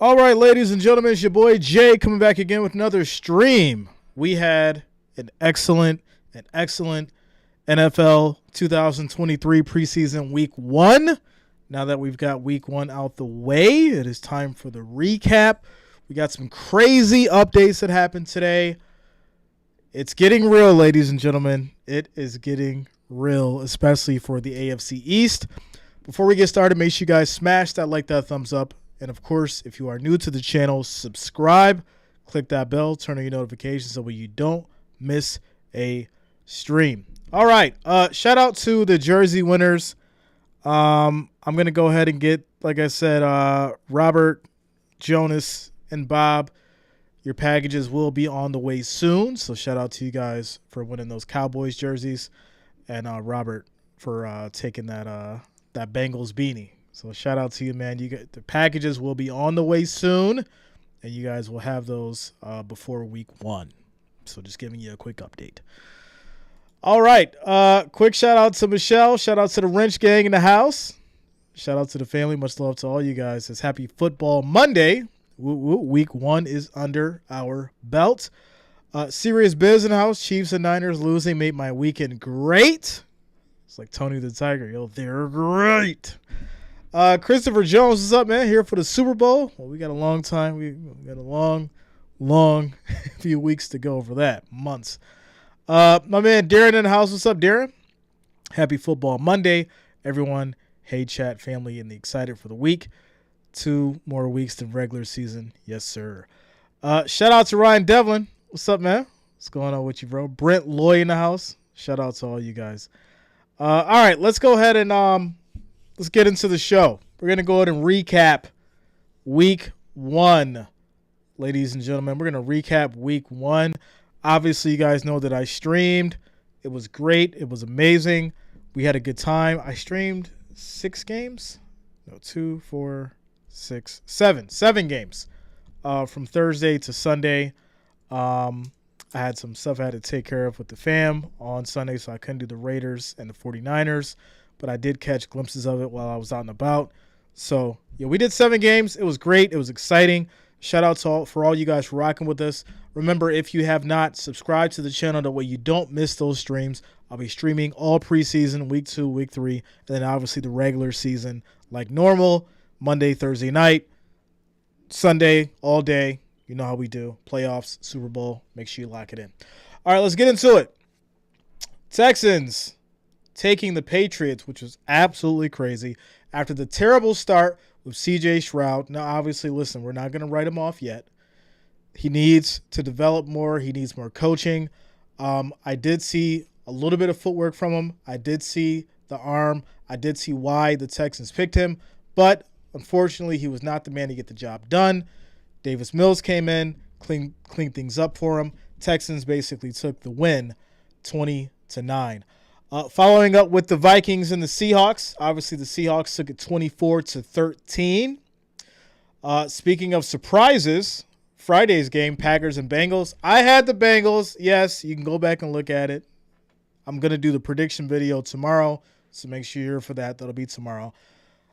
All right, ladies and gentlemen, it's your boy Jay coming back again with another stream. We had an excellent NFL 2023 preseason week 1. Now that we've got week 1 out the way, it is time for the recap. We got some crazy updates that happened today. It's getting real, ladies and gentlemen. It is getting real, especially for the AFC East. Before we get started, make sure you guys smash that like, that thumbs up. And, of course, if you are new to the channel, subscribe, click that bell, turn on your notifications so you don't miss a stream. All right, shout out to the jersey winners. I'm going to go ahead and get, like I said, Robert, Jonas, and Bob. Your packages will be on the way soon, so shout out to you guys for winning those Cowboys jerseys, and Robert for taking that Bengals beanie. So shout out to you, man. The packages will be on the way soon, and you guys will have those before week 1. So just giving you a quick update. All right, quick shout out to Michelle. Shout out to the Wrench gang in the house. Shout out to the family. Much love to all you guys. It's Happy Football Monday. Woo, woo. Week 1 is under our belt. Serious Biz in the house. Chiefs and Niners losing made my weekend great. It's like Tony the Tiger. Yo, they're great. Christopher Jones, what's up, man? Here for the Super Bowl. Well, we got a long time. We got a long few weeks to go for that. Months. My man Darren in the house. What's up, Darren? Happy Football Monday, everyone. Hey, chat family, and the excited for the week. 2 more weeks than regular season. Yes, sir. Shout out to Ryan Devlin. What's up, man? What's going on with you, bro? Brent Loy in the house. Shout out to all you guys. All right, let's go ahead and let's get into the show. We're going to go ahead and recap week 1. Ladies and gentlemen, we're going to recap week 1. Obviously, you guys know that I streamed. It was great. It was amazing. We had a good time. I streamed 6 games. No, 2, 4, 6, 7. 7 games from Thursday to Sunday. I had some stuff I had to take care of with the fam on Sunday, so I couldn't do the Raiders and the 49ers. But I did catch glimpses of it while I was out and about. So, yeah, we did 7 games. It was great. It was exciting. Shout out to for all you guys for rocking with us. Remember, if you have not subscribed to the channel, that way you don't miss those streams. I'll be streaming all preseason, week 2, week 3, and then obviously the regular season like normal, Monday, Thursday night, Sunday, all day. You know how we do. Playoffs, Super Bowl. Make sure you lock it in. All right, let's get into it. Texans taking the Patriots, which was absolutely crazy, after the terrible start with C.J. Stroud. Now, obviously, listen, we're not going to write him off yet. He needs to develop more. He needs more coaching. I did see a little bit of footwork from him. I did see the arm. I did see why the Texans picked him. But, unfortunately, he was not the man to get the job done. Davis Mills came in, cleaned things up for him. Texans basically took the win 20-9. Following up with the Vikings and the Seahawks. Obviously, the Seahawks took it 24-13. Speaking of surprises, Friday's game, Packers and Bengals. I had the Bengals. Yes, you can go back and look at it. I'm going to do the prediction video tomorrow, so make sure you're here for that. That'll be tomorrow.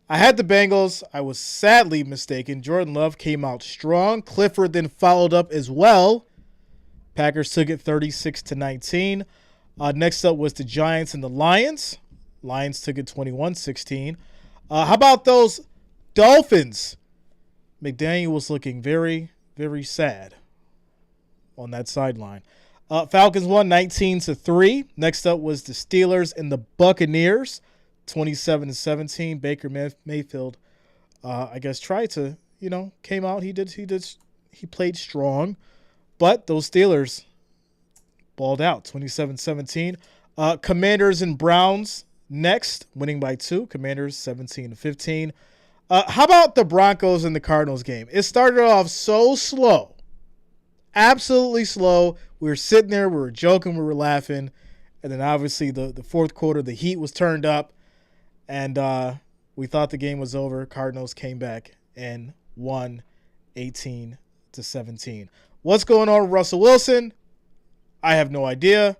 I had the Bengals. I was sadly mistaken. Jordan Love came out strong. Clifford then followed up as well. Packers took it 36-19. Next up was the Giants and the Lions. Lions took it 21-16. How about those Dolphins? McDaniel was looking very, very sad on that sideline. Falcons won 19-3. Next up was the Steelers and the Buccaneers, 27-17. Baker Mayfield, I guess, tried to, came out. He played strong, but those Steelers balled out, 27-17. Commanders and Browns next, winning by 2. Commanders 17-15. How about the Broncos and the Cardinals game? It started off so slow, absolutely slow. We were sitting there, we were joking, we were laughing, and then obviously the fourth quarter, the heat was turned up, and we thought the game was over. Cardinals came back and won 18-17. What's going on with Russell Wilson? I have no idea.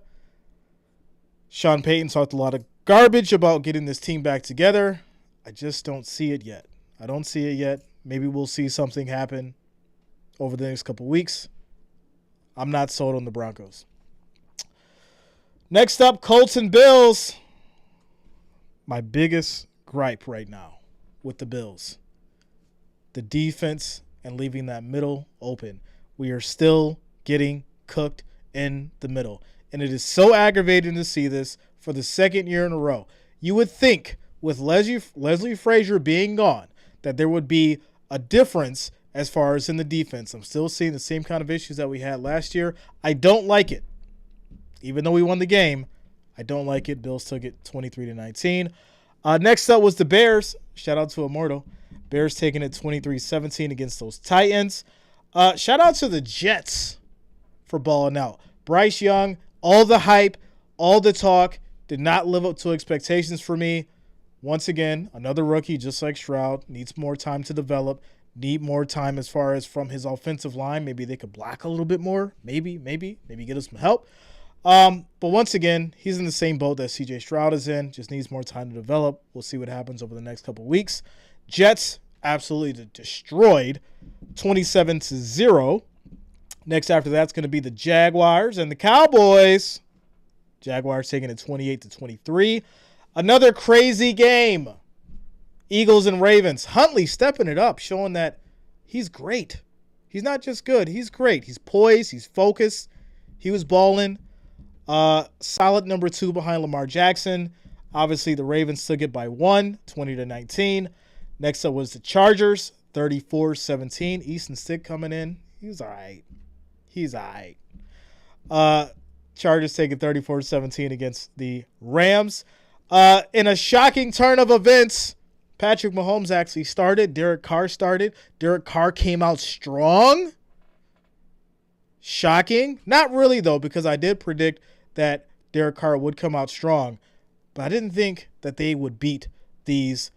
Sean Payton talked a lot of garbage about getting this team back together. I just don't see it yet. I don't see it yet. Maybe we'll see something happen over the next couple weeks. I'm not sold on the Broncos. Next up, Colts and Bills. My biggest gripe right now with the Bills. The defense and leaving that middle open. We are still getting cooked in the middle. And it is so aggravating to see this for the second year in a row. You would think with Leslie Frazier being gone that there would be a difference as far as in the defense. I'm still seeing the same kind of issues that we had last year. I don't like it. Even though we won the game, I don't like it. Bills took it 23-19. Next up was the Bears. Shout out to Immortal. Bears taking it 23-17 against those Titans. Shout out to the Jets for balling out. Bryce Young, all the hype, all the talk, did not live up to expectations for me. Once again, another rookie just like Stroud, needs more time to develop, need more time as far as from his offensive line. Maybe they could block a little bit more. Maybe get us some help. But once again, he's in the same boat that CJ Stroud is in, just needs more time to develop. We'll see what happens over the next couple weeks. Jets absolutely destroyed 27-0. Next after that's going to be the Jaguars and the Cowboys. Jaguars taking it 28-23. Another crazy game. Eagles and Ravens. Huntley stepping it up, showing that he's great. He's not just good. He's great. He's poised. He's focused. He was balling. Solid number 2 behind Lamar Jackson. Obviously, the Ravens took it by 1, 20-19. Next up was the Chargers, 34-17. Easton Stick coming in. He's all right. Chargers taking 34-17 against the Rams. In a shocking turn of events, Patrick Mahomes actually started. Derek Carr started. Derek Carr came out strong. Shocking. Not really, though, because I did predict that Derek Carr would come out strong. But I didn't think that they would beat these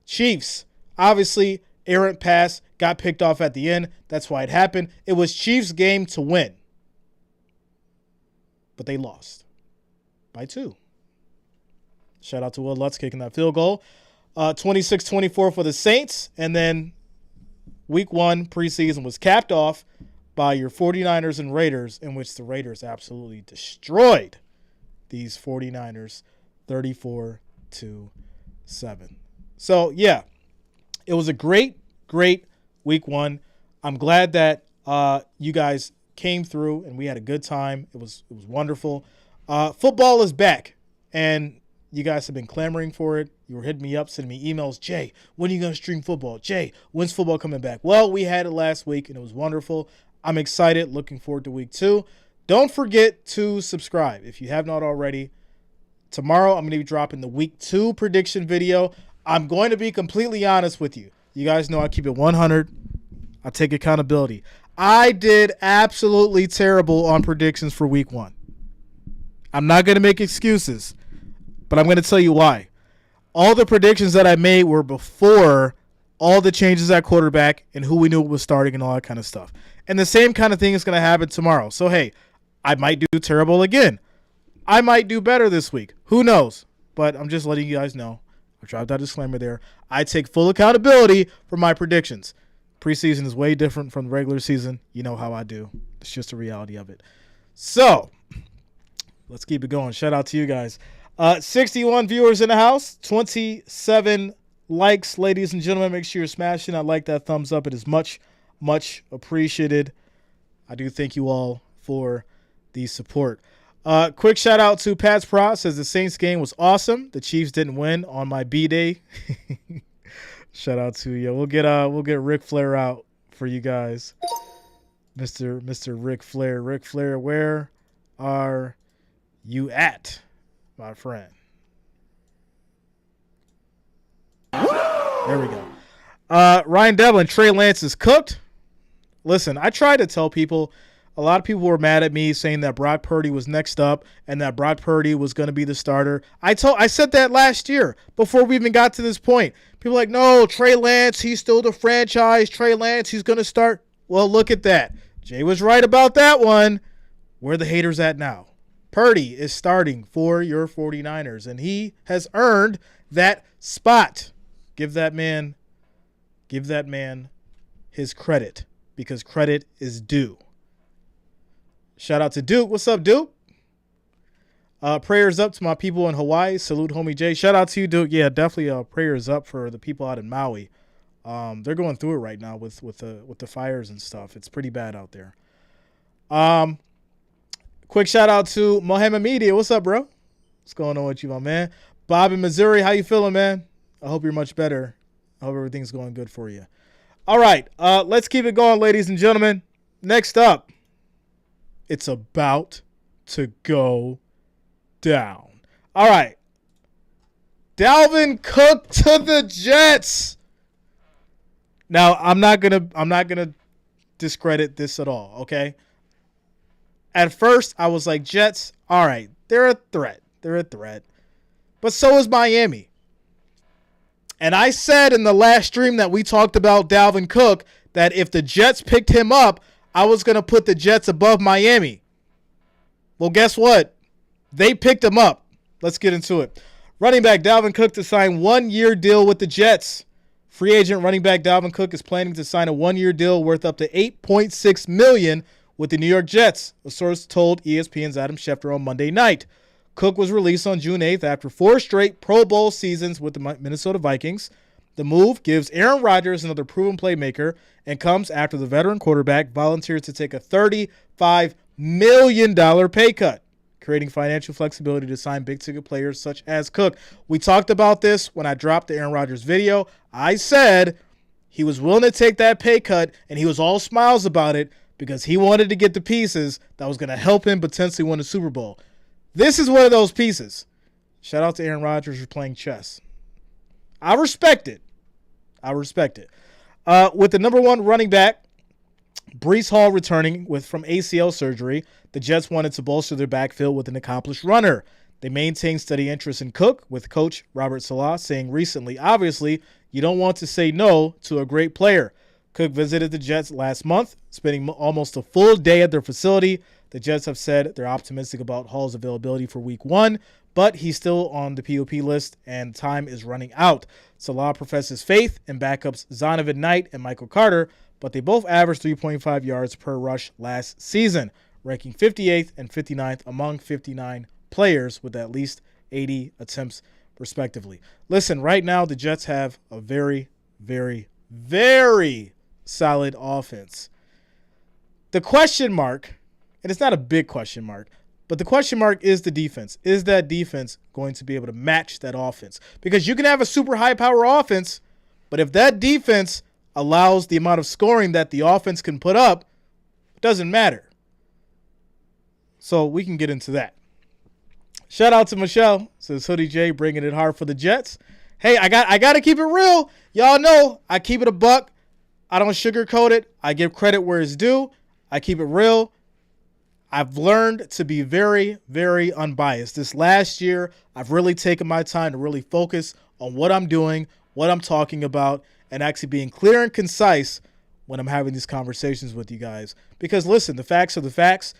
Chiefs. Obviously, errant pass got picked off at the end. That's why it happened. It was Chiefs' game to win. But they lost by 2. Shout out to Will Lutz kicking that field goal. 26-24 for the Saints. And then week 1 preseason was capped off by your 49ers and Raiders, in which the Raiders absolutely destroyed these 49ers 34-7. So, yeah, it was a great week 1. I'm glad that you guys came through and we had a good time. It was wonderful. Football is back, and you guys have been clamoring for it. You were hitting me up, sending me emails. Jay, when are you going to stream football? Jay, when's football coming back? Well, we had it last week, and it was wonderful. I'm excited, looking forward to week 2. Don't forget to subscribe if you have not already. Tomorrow, I'm going to be dropping the week 2 prediction video. I'm going to be completely honest with you. You guys know I keep it 100. I take accountability. I did absolutely terrible on predictions for week 1. I'm not going to make excuses, but I'm going to tell you why. All the predictions that I made were before all the changes at quarterback and who we knew was starting and all that kind of stuff. And the same kind of thing is going to happen tomorrow. So, hey, I might do terrible again. I might do better this week. Who knows? But I'm just letting you guys know. I dropped that disclaimer there. I take full accountability for my predictions. Preseason is way different from the regular season. You know how I do. It's just the reality of it. So, let's keep it going. Shout out to you guys. 61 viewers in the house. 27 likes, ladies and gentlemen. Make sure you're smashing. I like that thumbs up. It is much appreciated. I do thank you all for the support. Quick shout out to Pat's Pro. Says the Saints game was awesome. The Chiefs didn't win on my B-Day. Shout out to you. We'll get Ric Flair out for you guys. Mr. Ric Flair. Ric Flair, where are you at, my friend? There we go. Ryan Devlin, Trey Lance is cooked. Listen, I tried to tell people, a lot of people were mad at me saying that Brock Purdy was next up and that Brock Purdy was going to be the starter. I said that last year before we even got to this point. People were like, no, Trey Lance, he's still the franchise. Trey Lance, he's going to start. Well, look at that. Jay was right about that one. Where are the haters at now? Purdy is starting for your 49ers, and he has earned that spot. Give that man Give that man his credit because credit is due. Shout out to Duke. What's up, Duke? Prayers up to my people in Hawaii. Salute, homie Jay. Shout out to you, Duke. Yeah, definitely prayers up for the people out in Maui. They're going through it right now with the fires and stuff. It's pretty bad out there. Quick shout out to Mohammed Media. What's up, bro? What's going on with you, my man? Bob in Missouri, how you feeling, man? I hope you're much better. I hope everything's going good for you. All right, let's keep it going, ladies and gentlemen. Next up, it's about to go down. All right. DALVIN Cook to the Jets. Now, I'm not gonna discredit this at all, okay? At first, I was like, Jets, all right, they're a threat. They're a threat. But so is Miami. And I said in the last stream that we talked about DALVIN Cook that if the Jets picked him up, I was going to put the Jets above Miami. Well, guess what? They picked him up. Let's get into it. Running back DALVIN Cook to sign 1-year deal with the Jets. Free agent running back DALVIN Cook is planning to sign a 1-year deal worth up to $8.6 million with the New York Jets, a source told ESPN's Adam Schefter on Monday night. Cook was released on June 8th after 4 straight Pro Bowl seasons with the Minnesota Vikings. The move gives Aaron Rodgers another proven playmaker and comes after the veteran quarterback volunteered to take a $35 million pay cut, creating financial flexibility to sign big-ticket players such as Cook. We talked about this when I dropped the Aaron Rodgers video. I said he was willing to take that pay cut, and he was all smiles about it because he wanted to get the pieces that was going to help him potentially win the Super Bowl. This is one of those pieces. Shout out to Aaron Rodgers for playing chess. I respect it. With the number 1 running back, Breece Hall, returning from ACL surgery, the Jets wanted to bolster their backfield with an accomplished runner. They maintained steady interest in Cook, with coach Robert Saleh saying recently, obviously, you don't want to say no to a great player. Cook visited the Jets last month, spending almost a full day at their facility. The Jets have said they're optimistic about Hall's availability for Week 1, but he's still on the POP list and time is running out. Salah professes faith in backups Zonovan Knight and Michael Carter, but they both averaged 3.5 yards per rush last season, ranking 58th and 59th among 59 players with at least 80 attempts, respectively. Listen, right now the Jets have a very, very, very solid offense. The question mark, and it's not a big question mark, but the question mark is the defense. Is that defense going to be able to match that offense? Because you can have a super high-power offense, but if that defense allows the amount of scoring that the offense can put up, it doesn't matter. So we can get into that. Shout out to Michelle, says Hoodie J, bringing it hard for the Jets. Hey, I got to keep it real. Y'all know I keep it a buck. I don't sugarcoat it. I give credit where it's due. I keep it real. I've learned to be very, very unbiased. This last year, I've really taken my time to really focus on what I'm doing, what I'm talking about, and actually being clear and concise when I'm having these conversations with you guys. Because listen, the facts are the facts.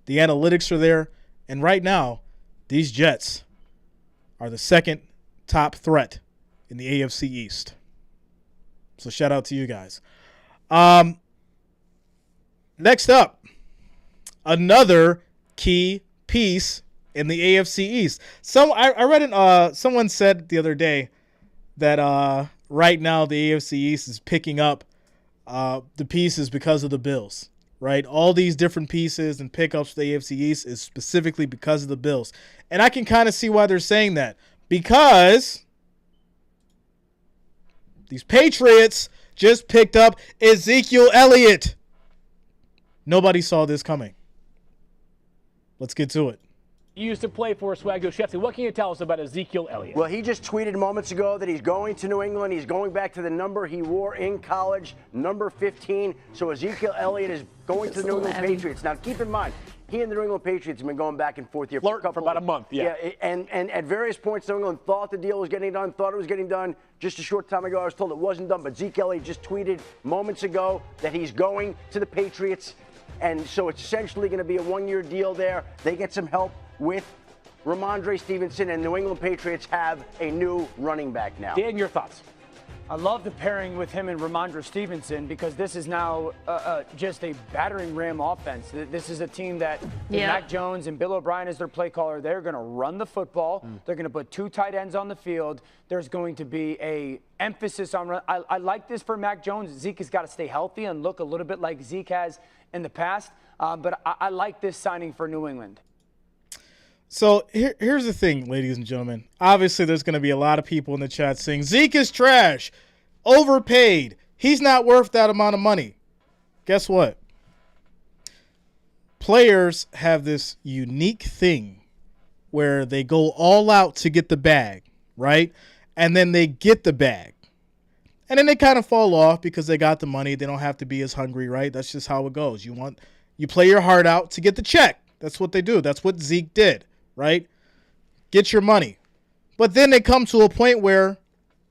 The analytics are there. And right now, these Jets are the second top threat in the AFC East. So shout out to you guys. Next up, another key piece in the AFC East. I read someone said the other day that right now the AFC East is picking up the pieces because of the Bills, right? All these different pieces and pickups for the AFC East is specifically because of the Bills. And I can kind of see why they're saying that, because these Patriots just picked up EZEKIEL Elliott. Nobody saw this coming. Let's get to it. You used to play for Swaggo Shefty. What can you tell us about EZEKIEL Elliott? Well, he just tweeted moments ago that he's going to New England. He's going back to the number he wore in college, number 15. So EZEKIEL Elliott is going to the New England Patriots. Now, keep in mind, he and the New England Patriots have been going back and forth here for about a month. Yeah, and at various points, New England thought the deal was getting done, thought it was getting done. Just a short time ago, I was told it wasn't done. But EZEKIEL Elliott just tweeted moments ago that he's going to the Patriots. And so it's essentially going to be a 1-year deal there. They get some help with Ramondre Stevenson, and New England Patriots have a new running back now. Dan, your thoughts? I love the pairing with him and Ramondre Stevenson because this is now just a battering ram offense. This is a team that with Mac Jones and Bill O'Brien as their play caller, they're going to run the football. They're going to put 2 tight ends on the field. There's going to be a emphasis on run. I like this for Mac Jones. Zeke has got to stay healthy and look a little bit like Zeke has in the past. But I like this signing for New England. So here's the thing, ladies and gentlemen. Obviously, there's going to be a lot of people in the chat saying, Zeke is trash, overpaid. He's not worth that amount of money. Guess what? Players have this unique thing where they go all out to get the bag, right? And then they get the bag. And then they kind of fall off because they got the money. They don't have to be as hungry, right? That's just how it goes. You play your heart out to get the check. That's what they do. That's what Zeke did. Right? Get your money. But then they come to a point where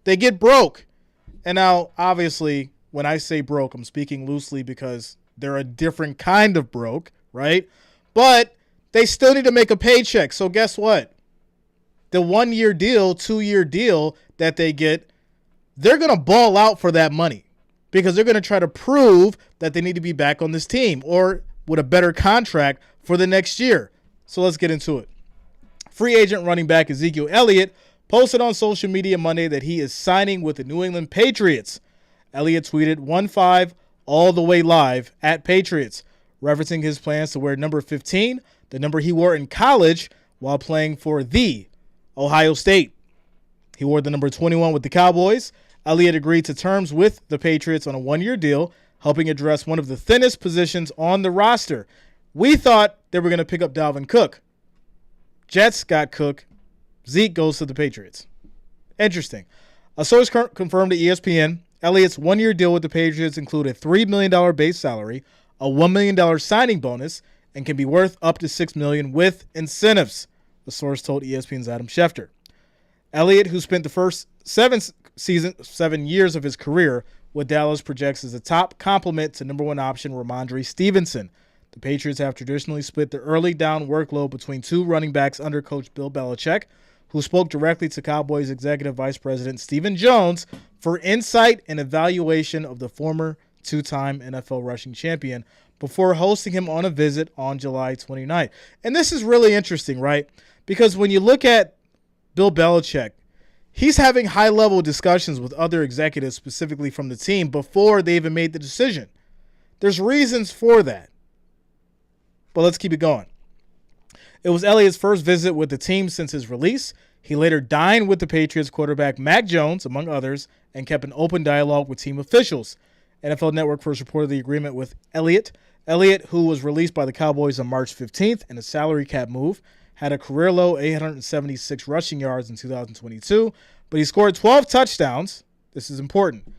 they get broke. And now, obviously, when I say broke, I'm speaking loosely because they're a different kind of broke, right? But they still need to make a paycheck. So guess what? The 1-year deal, 2-year deal that they get, they're going to ball out for that money because they're going to try to prove that they need to be back on this team or with a better contract for the next year. So let's get into it. Free agent running back Ezekiel Elliott posted on social media Monday that he is signing with the New England Patriots. Elliott tweeted 1-5 all the way live at Patriots, referencing his plans to wear number 15, the number he wore in college while playing for the Ohio State. He wore the number 21 with the Cowboys. Elliott agreed to terms with the Patriots on a 1-year deal, helping address one of the thinnest positions on the roster. We thought they were going to pick up DALVIN Cook. Jets got Cook. Zeke goes to the Patriots. Interesting. A source confirmed to ESPN, Elliott's 1-year deal with the Patriots included a $3 million base salary, a $1 million signing bonus, and can be worth up to $6 million with incentives, the source told ESPN's Adam Schefter. Elliott, who spent the first 7 years of his career with Dallas, projects as a top complement to number 1 option Ramondre Stevenson. The Patriots have traditionally split the early down workload between 2 running backs under coach Bill Belichick, who spoke directly to Cowboys Executive Vice President Stephen Jones for insight and evaluation of the former 2-time NFL rushing champion before hosting him on a visit on July 29th. And this is really interesting, right? Because when you look at Bill Belichick, he's having high-level discussions with other executives, specifically from the team, before they even made the decision. There's reasons for that. But let's keep it going. It was Elliott's first visit with the team since his release. He later dined with the Patriots quarterback Mac Jones, among others, and kept an open dialogue with team officials. NFL Network first reported the agreement with Elliott. Elliott, who was released by the Cowboys on March 15th in a salary cap move, had a career-low 876 rushing yards in 2022, but he scored 12 touchdowns. This is important.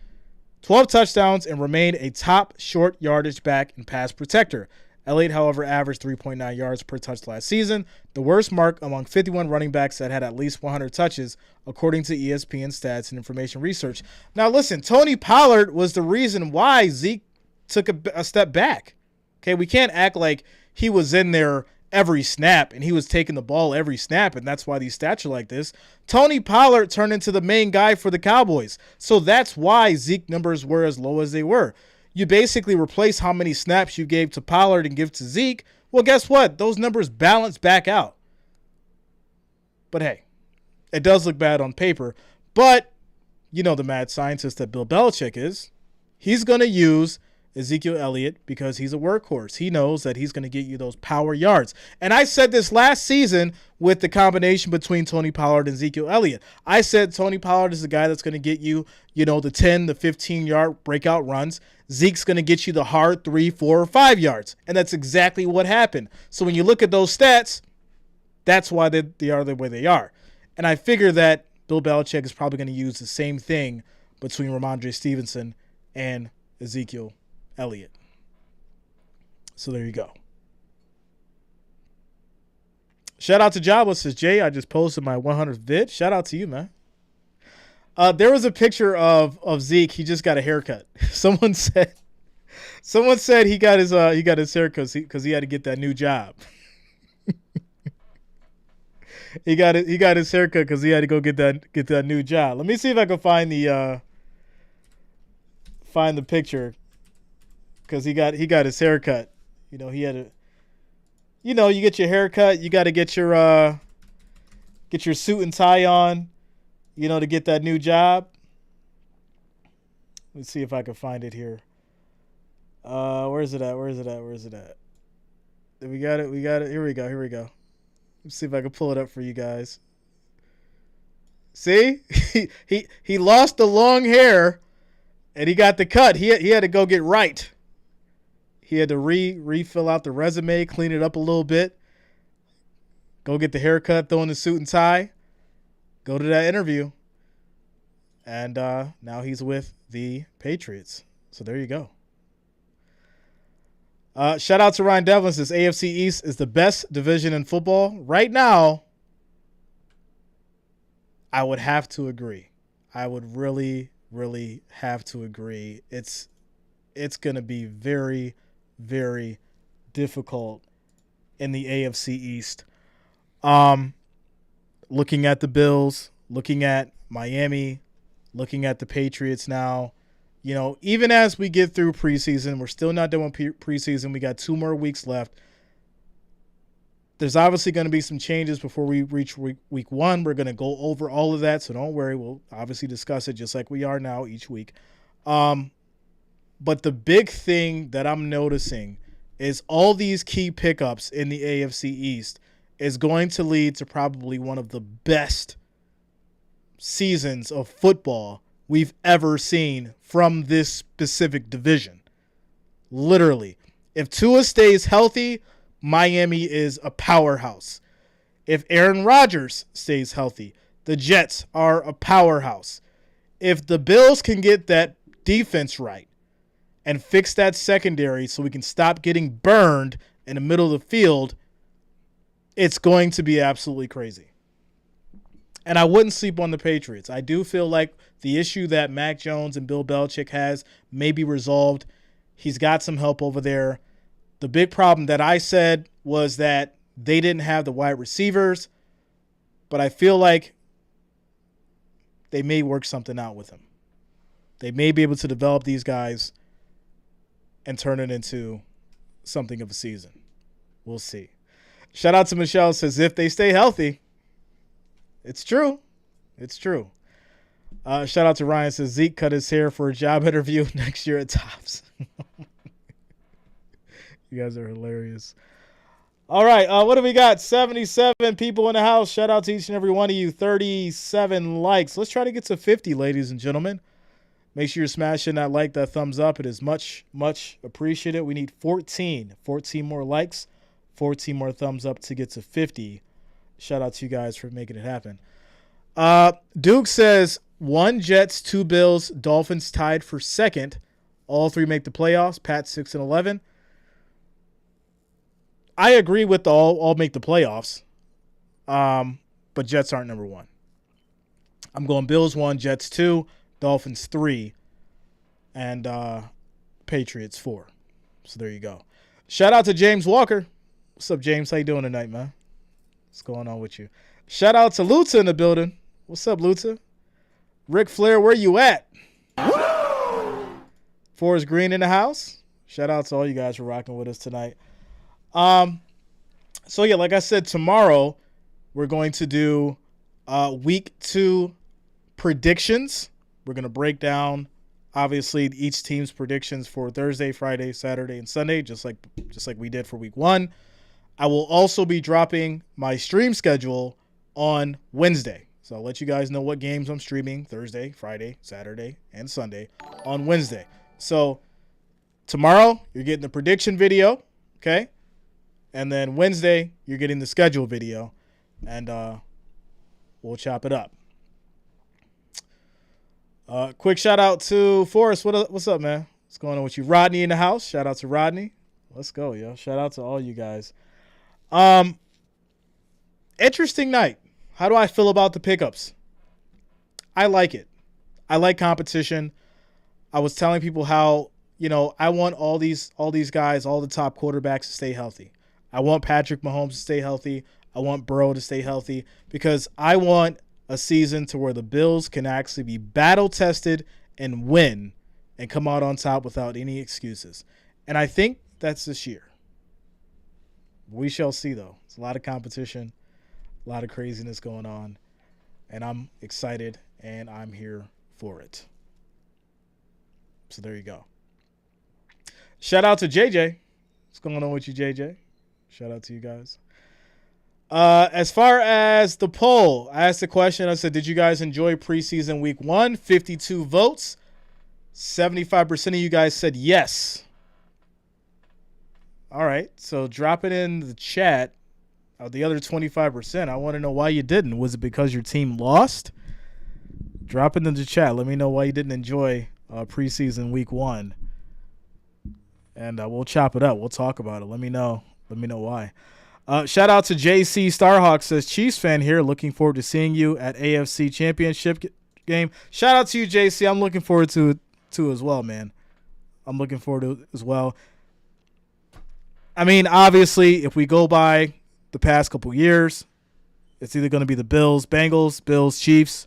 12 touchdowns and remained a top short yardage back and pass protector. Elliott, however, averaged 3.9 yards per touch last season, the worst mark among 51 running backs that had at least 100 touches, according to ESPN Stats and Information Research. Now, listen, Tony Pollard was the reason why Zeke took a step back. Okay, we can't act like he was in there every snap and he was taking the ball every snap, and that's why these stats are like this. Tony Pollard turned into the main guy for the Cowboys, so that's why Zeke numbers were as low as they were. You basically replace how many snaps you gave to Pollard and give to Zeke. Well, guess what? Those numbers balance back out. But hey, it does look bad on paper. But you know the mad scientist that Bill Belichick is. He's going to use Ezekiel Elliott because he's a workhorse. He knows that he's going to get you those power yards. And I said this last season with the combination between Tony Pollard and Ezekiel Elliott. I said Tony Pollard is the guy that's going to get you, the 10, the 15-yard breakout runs. Zeke's going to get you the hard 3, 4, or 5 yards. And that's exactly what happened. So when you look at those stats, that's why they are the way they are. And I figure that Bill Belichick is probably going to use the same thing between Ramondre Stevenson and Ezekiel Elliott. So there you go. Shout out to Jabba, says Jay. I just posted my 100th vid. Shout out to you, man. There was a picture of Zeke. He just got a haircut. Someone said he got his haircut because he had to get that new job. he got his haircut because he had to go get that new job. Let me see if I can find the find the picture because he got his haircut. You know, he had a. You know, you get your haircut, you got to get your suit and tie on, you know, to get that new job. Let's see if I can find it here. Where is it at? We got it. Here we go. Let's see if I can pull it up for you guys. See? he lost the long hair and he got the cut. He had to go get right. He had to refill out the resume, clean it up a little bit, go get the haircut, throw in the suit and tie, go to that interview. And now he's with the Patriots. So there you go. Shout out to Ryan Devlin. Says AFC East is the best division in football. Right now, I would have to agree. I would really, really have to agree. It's going to be very, very difficult in the AFC East. Looking at the Bills, looking at Miami, looking at the Patriots now. You know, even as we get through preseason, we're still not done with preseason. We got 2 more weeks left. There's obviously going to be some changes before we reach week 1. We're going to go over all of that, so don't worry. We'll obviously discuss it just like we are now each week. But the big thing that I'm noticing is all these key pickups in the AFC East is going to lead to probably one of the best seasons of football we've ever seen from this specific division. Literally. If Tua stays healthy, Miami is a powerhouse. If Aaron Rodgers stays healthy, the Jets are a powerhouse. If the Bills can get that defense right and fix that secondary so we can stop getting burned in the middle of the field, it's going to be absolutely crazy. And I wouldn't sleep on the Patriots. I do feel like the issue that Mac Jones and Bill Belichick has may be resolved. He's got some help over there. The big problem that I said was that they didn't have the wide receivers, but I feel like they may work something out with him. They may be able to develop these guys and turn it into something of a season. We'll see. Shout out to Michelle, says if they stay healthy. It's true. It's true. Shout out to Ryan, says Zeke cut his hair for a job interview next year at Tops. You guys are hilarious. All right, what do we got? 77 people in the house. Shout out to each and every one of you. 37 likes. Let's try to get to 50, ladies and gentlemen. Make sure you're smashing that like, that thumbs up. It is much, much appreciated. We need 14 more likes, 14 more thumbs up to get to 50. Shout out to you guys for making it happen. Duke says 1 Jets, 2 Bills, Dolphins tied for second. All 3 make the playoffs. Pat 6-11. I agree with the all make the playoffs, but Jets aren't number 1. I'm going Bills 1, Jets 2, Dolphins 3, and Patriots 4. So there you go. Shout out to James Walker. What's up, James? How you doing tonight, man? What's going on with you? Shout out to Luta in the building. What's up, Luta? Ric Flair, where you at? Forrest Green in the house. Shout out to all you guys for rocking with us tonight. So yeah, like I said, tomorrow we're going to do week 2 predictions. We're going to break down obviously each team's predictions for Thursday, Friday, Saturday, and Sunday, just like we did for week 1. I will also be dropping my stream schedule on Wednesday. So I'll let you guys know what games I'm streaming Thursday, Friday, Saturday, and Sunday on Wednesday. So tomorrow you're getting the prediction video, okay? And then Wednesday, you're getting the schedule video, and we'll chop it up. Quick shout out to Forrest. What's up, man? What's going on with you? Rodney in the house. Shout out to Rodney. Let's go, yo. Shout out to all you guys. Interesting night. How do I feel about the pickups? I like it. I like competition. I was telling people how, I want all these guys, all the top quarterbacks to stay healthy. I want Patrick Mahomes to stay healthy. I want Burrow to stay healthy because I want a season to where the Bills can actually be battle-tested and win and come out on top without any excuses. And I think that's this year. We shall see, though. It's a lot of competition, a lot of craziness going on, and I'm excited, and I'm here for it. So there you go. Shout out to JJ. What's going on with you, JJ? Shout out to you guys. As far as the poll, I asked the question. I said, did you guys enjoy preseason week 1? 52 votes. 75% of you guys said yes. All right. So drop it in the chat. The other 25%, I want to know why you didn't. Was it because your team lost? Drop it in the chat. Let me know why you didn't enjoy preseason week 1. And we'll chop it up. We'll talk about it. Let me know. Let me know why. Shout out to JC Starhawk, says, Chiefs fan here. Looking forward to seeing you at AFC Championship game. Shout out to you, JC. I'm looking forward to it too as well, man. I'm looking forward to it as well. I mean, obviously, if we go by the past couple years, it's either going to be the Bills, Bengals, Bills, Chiefs.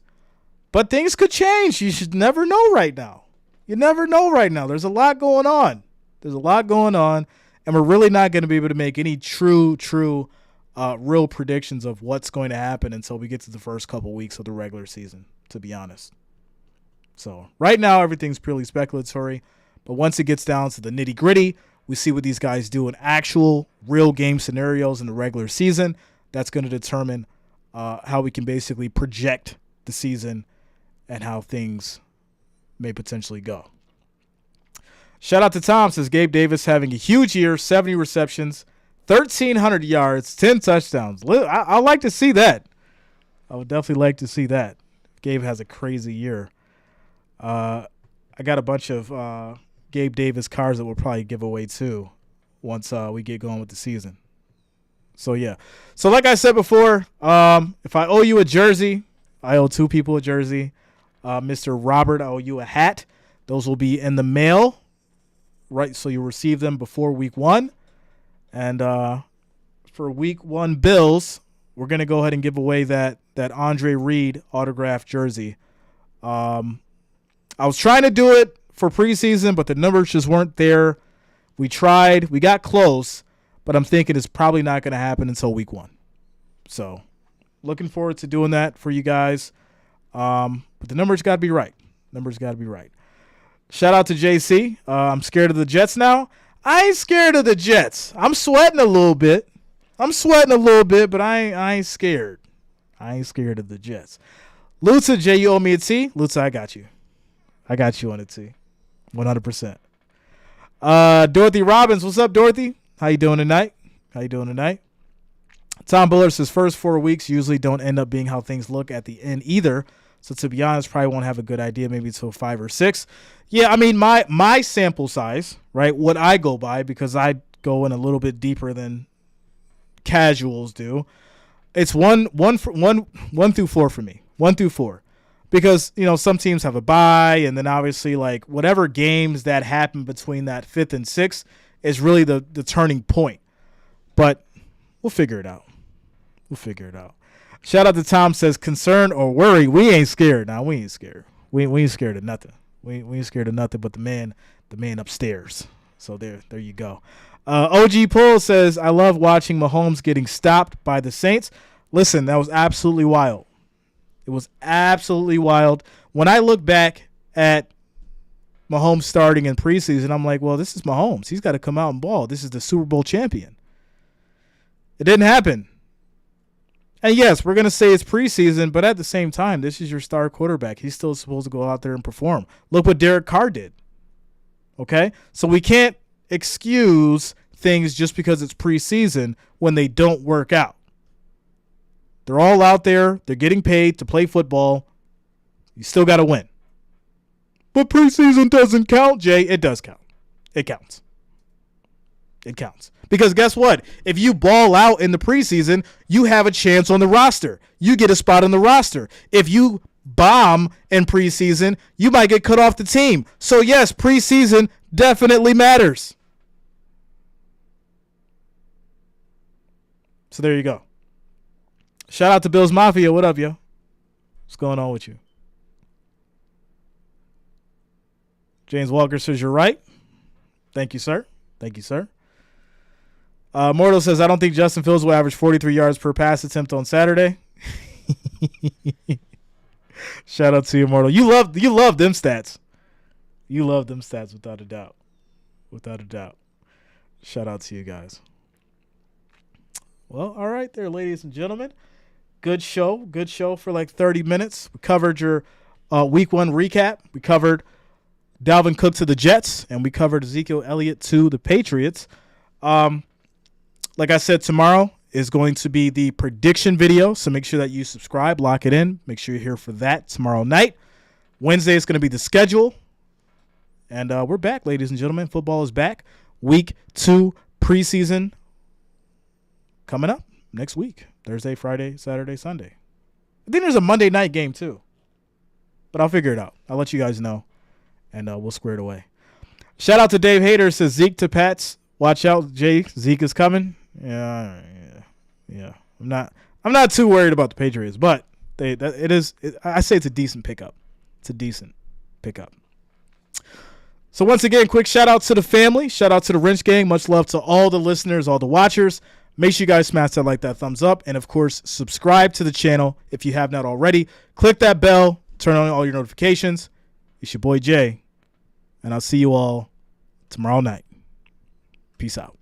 But things could change. You should never know right now. You never know right now. There's a lot going on. There's a lot going on. And we're really not going to be able to make any true, real predictions of what's going to happen until we get to the first couple weeks of the regular season, to be honest. So right now, everything's purely speculatory. But once it gets down to the nitty-gritty, we see what these guys do in actual, real game scenarios in the regular season. That's going to determine how we can basically project the season and how things may potentially go. Shout out to Tom, says Gabe Davis having a huge year, 70 receptions, 1,300 yards, 10 touchdowns. I like to see that. I would definitely like to see that. Gabe has a crazy year. I got a bunch of Gabe Davis cards that we'll probably give away too once we get going with the season. So, yeah. So, like I said before, if I owe you a jersey, I owe 2 people a jersey. Mr. Robert, I owe you a hat. Those will be in the mail. Right, so you'll receive them before week 1. And for week 1 Bills, we're going to go ahead and give away that Andre Reed autographed jersey. I was trying to do it for preseason, but the numbers just weren't there. We tried. We got close, but I'm thinking it's probably not going to happen until week 1. So looking forward to doing that for you guys. But the numbers got to be right. Numbers got to be right. Shout out to JC. I'm scared of the Jets now. I ain't scared of the Jets. I'm sweating a little bit. But I ain't scared. I ain't scared of the Jets. Lutza, J, you owe me a T. Lutza, I got you. I got you on a T. 100%. Dorothy Robbins, what's up, Dorothy? How you doing tonight? Tom Buller says first 4 weeks usually don't end up being how things look at the end either. So to be honest, probably won't have a good idea maybe until 5 or 6. Yeah, I mean, my sample size, right, what I go by, because I go in a little bit deeper than casuals do, it's 1 through 4 for me. 1 through 4. Because, you know, some teams have a bye, and then obviously, like, whatever games that happen between that 5th and 6th is really the turning point. But we'll figure it out. Shout out to Tom, says, concern or worry, we ain't scared. Nah, we ain't scared. We ain't scared of nothing. We ain't scared of nothing but the man upstairs. So there you go. OG Pull says, I love watching Mahomes getting stopped by the Saints. Listen, that was absolutely wild. It was absolutely wild. When I look back at Mahomes starting in preseason, I'm like, well, this is Mahomes. He's got to come out and ball. This is the Super Bowl champion. It didn't happen. And yes, we're going to say it's preseason, but at the same time, this is your star quarterback. He's still supposed to go out there and perform. Look what Derek Carr did. Okay? So we can't excuse things just because it's preseason when they don't work out. They're all out there. They're getting paid to play football. You still got to win. But preseason doesn't count, Jay. It does count. It counts. It counts. Because guess what? If you ball out in the preseason, you have a chance on the roster. You get a spot on the roster. If you bomb in preseason, you might get cut off the team. So, yes, preseason definitely matters. So, there you go. Shout out to Bills Mafia. What up, yo? What's going on with you? James Walker says you're right. Thank you, sir. Thank you, sir. Mortal says, I don't think Justin Fields will average 43 yards per pass attempt on Saturday. Shout out to you, Mortal. You love them stats. You love them stats without a doubt. Without a doubt. Shout out to you guys. Well, all right there, ladies and gentlemen. Good show. Good show for like 30 minutes. We covered your week 1 recap. We covered Dalvin Cook to the Jets, and we covered Ezekiel Elliott to the Patriots. Like I said, tomorrow is going to be the prediction video, so make sure that you subscribe, lock it in. Make sure you're here for that tomorrow night. Wednesday is going to be the schedule, and we're back, ladies and gentlemen. Football is back. Week 2 preseason coming up next week, Thursday, Friday, Saturday, Sunday. I think there's a Monday night game too, but I'll figure it out. I'll let you guys know, and we'll square it away. Shout out to Dave Hader, says Zeke to Pats. Watch out, Jay. Zeke is coming. Yeah. I'm not too worried about the Patriots, but I say it's a decent pickup. It's a decent pickup. So once again, quick shout out to the family. Shout out to the Wrench Gang. Much love to all the listeners, all the watchers. Make sure you guys smash that thumbs up, and of course, subscribe to the channel if you have not already. Click that bell. Turn on all your notifications. It's your boy Jay, and I'll see you all tomorrow night. Peace out.